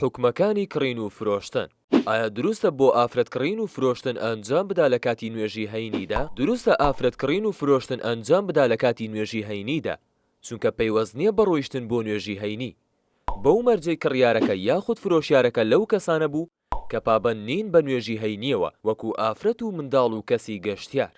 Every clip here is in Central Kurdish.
حکومەکانی کڕین و فرۆشتن. ئایا دروستە بۆ ئافرەتکڕین و فرۆشتن ئەنجام بدا لە کاتی نوێژی هەینیدا؟ دروستە ئافرەتکڕین و فرۆشتن ئەنجام بدا لە کاتی نوێژی هەینیدا، چونکە پەیوەست نییە بە ڕۆیشتن بۆ نوێژی هەینی. بەو مەرجەی کڕیارەکە یاخود فرۆشیارەکە لەو کەسانە بوو کە پابەند نین بە نوێژی هەینیەوە، وەکو ئافرەت و منداڵ و کەسی گەشتیار.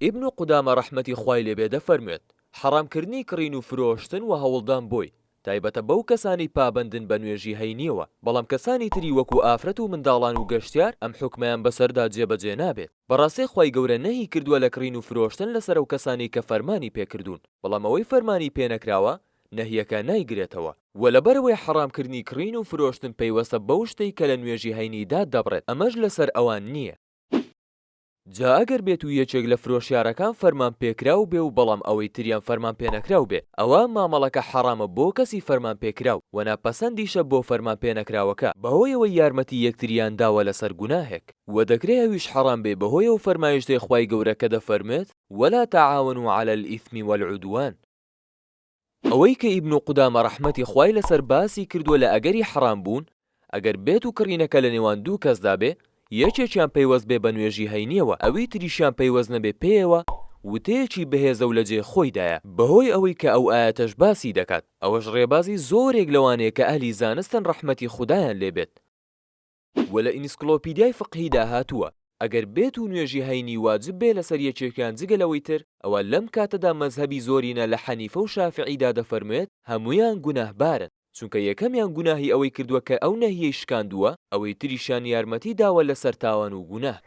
ئیبن قودامە ڕەحمەتی خوای لێبێ دەفەرموێت حەرامکردنی کڕین و فرۆشتن و هەوڵدان بۆی تایبەتە بەو کەسانی پابەندن بە نوێژی هەینیەوە، بەڵام کەسانی تری وەکو ئافرەت و منداڵان و گەشتیار ئەم حکمیان بەسەردا جێبەجێ نابێت. بەڕاستی خوای گەورە نەهی کردووە لە کڕین و فرۆشتن لەسەر ئەو کەسانی کە فەرمانی پێکردوون، بەڵام ئەوەی فەرمانی پێنەکراوە نەهیەکە نایگرێتەوە. وە لەبەرەوەی حەرامکردنی کڕین و فرۆشتن پەیوەستە بەو شتەی کە لە نوێژی هەینیدا دەبڕێت، ئەمەش لەسەر ئەوان نییە. جا ئەگەر بێت و یەکێک لە فرۆشیارەکان فەرمان پێکراو بێ و بەڵام ئەوەی تریان فەرمان پێنەکراو بێ، ئەوە مامەڵەکە حەرامە بۆ کەسی فەرمان پێکراو و ناپەسەندیشە بۆ فەرمان پێنەکراوەکە بەهۆی ئەوەی یارمەتی یەکتریان داوە لەسەر گوناهێک، و دەکرێت ئەویش حەرام بێ بەهۆی ئەو فەرمایشتەی خوای گەورە کە دەفەرمێت وەلا تەعاونوا عەلە الئیثم والعودوان. ئەوەی کە ئیبن قودامە ڕەحمەتی خوای لەسەر باسی کردووە لە ئەگەری حەرام بوون، ئەگەر بێت و کڕینەکە لە نێوان دوو کەسدا بێ، یەکێکیان پەیوەست بێ بە نوێژی هەینیەوە، ئەوەی تریشیان پەیوەست نەبێ پێیەوە، وتەیەکی بەهێزە و لە جێ خۆیدایە بەهۆی ئەوەی کە ئەو ئاەتەش باسی دەکات. ئەوەش ڕێبازی زۆرێک لەوانەیە کە ئەهلی زانستن ڕەحمەتی خودایان لێبێت. و لە ئینسکلۆپیدیای فقهیدا هاتووە ئەگەر بێت و نوێژی هەینی واجب بێ لەسەر یەکێکیان جگەلەوەی تر، ئەوە لەم کاتەدا مەزهەبی زۆرینە لە حەنیفە و شافعیدا دەفەرموێت هەموویان گوناهبارن، چونکە یەکەمیان گوناهی ئەوەی کردووە کە ئەو نەهیەی شکاندووە، ئەوەی تریشان یارمەتی داوە لەسەر تاوان و گوناه.